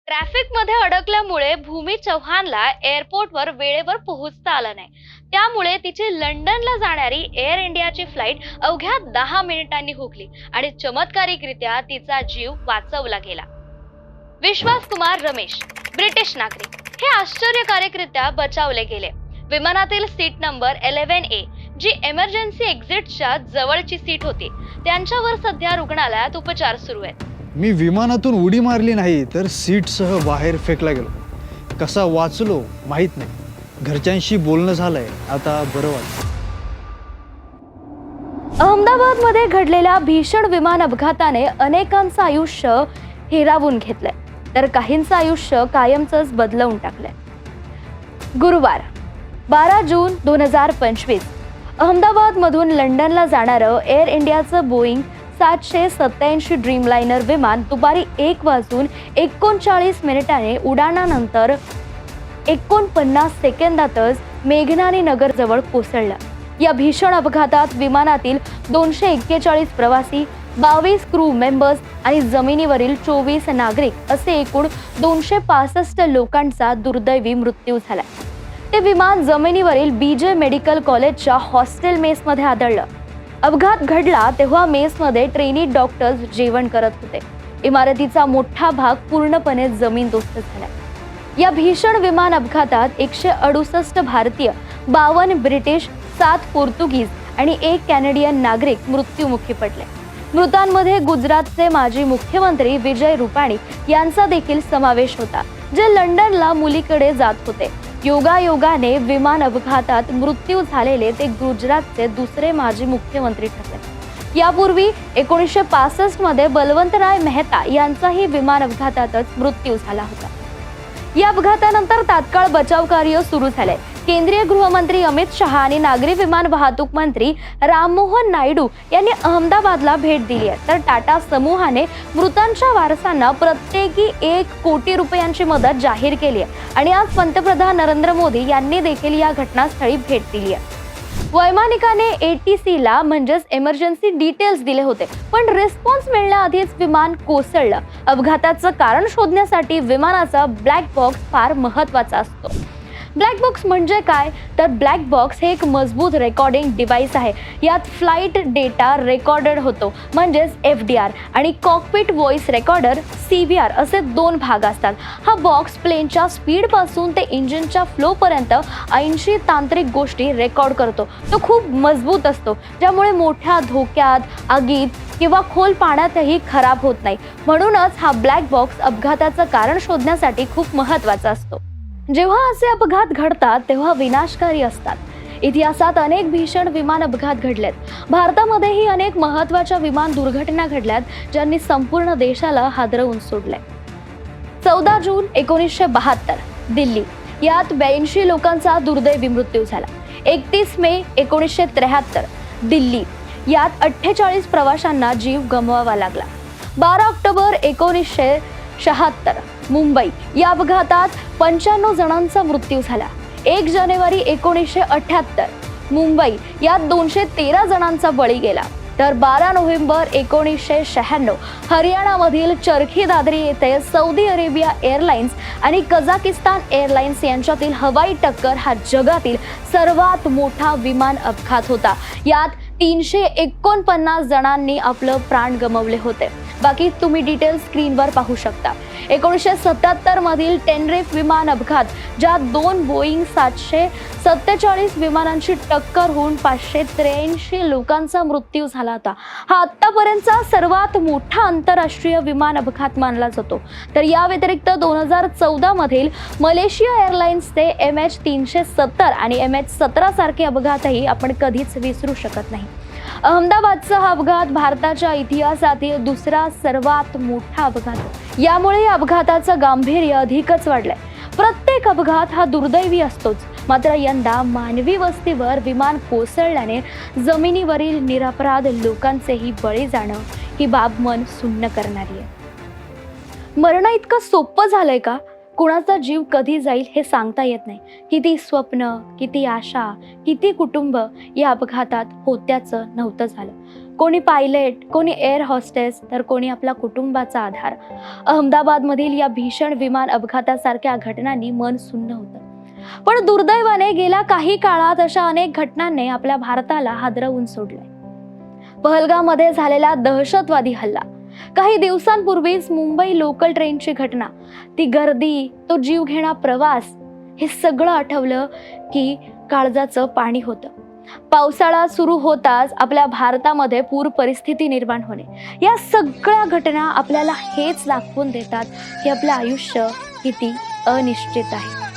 Traffic मध्ये अडकल्यामुळे भूमी चव्हाणला एअरपोर्टवर वेळेवर पोहोचता आलं नाही. त्यामुळे तिची लंडनला जाणारी एअर इंडियाची फ्लाईट अवघ्या 10 मिनिटांनी हुकली आणि चमत्कारिकरित्या तिचा जीव वाचवला गेला. विश्वास कुमार रमेश, ब्रिटिश नागरिक, हे आश्चर्यकारकरित्या बचावले गेले. विमानातील सीट नंबर 11A, जी एमर्जन्सी एक्झिटच्या जवळची सीट होती, त्यांच्यावर सध्या रुग्णालयात उपचार सुरू आहेत. मी विमानातून उडी मारली नाही तर सीटसह बाहेर फेकला गेलो. कसा वाचलो माहित नाही. घरच्यांशी बोलणं झालंय, आता बरं वाटतं. अहमदाबादमध्ये घडलेल्या भीषण विमान अपघाताने अनेकांचं आयुष्य हिरावून घेतलंय, तर काहींचं आयुष्य कायमचंच बदलवून टाकलंय. गुरुवार 12 जून 2025 अहमदाबादमधून लंडनला जाणारं एअर इंडियाचं बोईंग 787 ड्रीमलाइनर विमान दुपारी 1:39 उड्डाणानंतर 49 सेकंदातच मेघनानी नगर जवळ कोसळलं. या भीषण अपघातात विमानातील 241 प्रवासी, 22 क्रू मेंबर्स आणि जमिनीवरील 24 नागरिक असे एकूण 265 लोकांचा दुर्दैवी मृत्यू झाला. ते विमान जमिनीवरील BJ मेडिकल कॉलेजच्या हॉस्टेल मेसमध्ये आदळलं. अपघात घडला तेव्हा मेसमध्ये ट्रेनी डॉक्टर्स जेवण करत होते. इमारतीचा मोठा भाग पूर्णपणे जमीनदोस्त झाला. या भीषण विमान अपघातात 168 भारतीय, 52 ब्रिटिश, 7 पोर्तुगीज आणि 1 कॅनेडियन नागरिक मृत्युमुखी पडले. मृतांमध्ये गुजरातचे माजी मुख्यमंत्री विजय रुपाणी यांचा देखील समावेश होता, जे लंडनला मुलीकडे जात होते. योगायोगाने विमान अपघातात मृत्यू झालेले ते गुजरातचे दुसरे माजी मुख्यमंत्री ठरले. यापूर्वी 1965 मध्ये बलवंतराय मेहता यांचाही विमान अपघातातच मृत्यू झाला होता. या अपघातानंतर तात्काळ बचाव कार्य सुरू झाले. केंद्रीय गृहमंत्री अमित शहा आणि नागरी विमान वाहतूक मंत्री राममोहन नायडू यांनी अहमदाबादला भेट दिली आहे. तर टाटा समूहाने मृतांच्या वारसांना प्रत्येकी 1 कोटी रुपयांची मदत जाहीर केली आहे आणि आज पंतप्रधान नरेंद्र मोदी यांनी देखील या घटनास्थळी भेट दिली आहे. वैमानिकाने ATCला म्हणजेच एमर्जन्सी डिटेल्स दिले होते, पण रिस्पॉन्स मिळण्याआधीच विमान कोसळलं. अपघाताचं कारण शोधण्यासाठी विमानाचा ब्लॅक बॉक्स फार महत्त्वाचा असतो. ब्लॅक बॉक्स म्हणजे काय, तर ब्लॅक बॉक्स हे एक मजबूत रेकॉर्डिंग डिव्हाइस आहे. यात फ्लाईट डेटा रेकॉर्डेड होतो, म्हणजेच FDR, आणि कॉकपिट व्हॉइस रेकॉर्डर CVR असे 2 भाग असतात. हा बॉक्स प्लेनच्या स्पीडपासून ते इंजिनच्या फ्लोपर्यंत 80 तांत्रिक गोष्टी रेकॉर्ड करतो. तो खूप मजबूत असतो, ज्यामुळे मोठ्या धोक्यात, आगीत किंवा खोल पाण्यातही खराब होत नाही. म्हणूनच हा ब्लॅक बॉक्स अपघाताचं कारण शोधण्यासाठी खूप महत्त्वाचा असतो. जेव्हा असे अपघात घडतात तेव्हा विनाशकारी असतात. इतिहासात अनेक भीषण विमान अपघात घडलेत. भारतामध्येही अनेक महत्त्वाच्या विमान दुर्घटना घडल्यात, ज्यांनी संपूर्ण देशाला हादरवून सोडलंय. 14 जून 1972 दिल्ली, यात 82 लोकांचा दुर्दैवी मृत्यू झाला. 31 मे 1973 दिल्ली, यात 48 प्रवाशांना जीव गमवावा लागला. 12 ऑक्टोबर 1976 मुंबई, या अपघातात 95 जणांचा मृत्यू झाला. 1 जानेवारी 1978 मुंबई, यात 213 जणांचा बळी गेला. तर 12 नोव्हेंबर 1996 हरियाणामधील चरखी दादरी येथे सौदी अरेबिया एअरलाइन्स आणि कझाकिस्तान एअरलाइन्स यांच्यातील हवाई टक्कर हा जगातील सर्वात मोठा विमान अपघात होता. यात 349 जणांनी आपलं प्राण गमावले होते. बाकी तुम्ही डिटेल्स स्क्रीनवर पाहू शकता. 1977 मधील टेनरिफ विमान अपघात, ज्यात 2 बोईंग 747 विमानांची टक्कर होऊन 583 लोकांचा मृत्यू झाला होता. हा आतापर्यंतचा सर्वात मोठा आंतरराष्ट्रीय विमान अपघात मानला जातो. तर या व्यतिरिक्त 2014 मधील मलेशिया एअरलाइन्सचे MH370 आणि MH17 सारखे अपघातही आपण कधीच विसरू शकत नाही. अहमदाबादचा हा अपघात भारताच्या इतिहासातील दुसरा सर्वात मोठा अपघात. यामुळे या अपघाताचं गांभीर्य अधिकच वाढलंय. प्रत्येक अपघात हा दुर्दैवी असतोच, मात्र यंदा मानवी वस्तीवर विमान कोसळल्याने जमिनीवरील निरपराध लोकांचेही बळी जाणं ही बाब मन सुन्न करणारी आहे. मरण इतकं सोपं झालंय का? कुणाचा जीव कधी जाईल हे सांगता येत नाही. किती स्वप्न, किती आशा, किती कुटुंब या अपघातात होत्याचं नव्हतं झालं. कोणी पायलट, कोणी एअर हॉस्टेस, तर कोणी आपला कुटुंबाचा आधार. अहमदाबादमधील या भीषण विमान अपघातासारख्या घटनांनी मन सुन्न होतं. पण दुर्दैवाने गेल्या काही काळात अशा अनेक घटनांनी आपल्या भारताला हादरवून सोडलंय. पहलगाममध्ये झालेला दहशतवादी हल्ला, काही दिवसांपूर्वीच मुंबई लोकल ट्रेनची घटना, ती गर्दी, तो जीवघेणा प्रवास, हे सगळं आठवलं की काळजाचं पाणी होतं. पावसाळा सुरू होताच आपल्या भारतामध्ये पूर परिस्थिती निर्माण होणे, या सगळ्या घटना आपल्याला हेच दाखवून देतात की आपलं आयुष्य किती अनिश्चित आहे.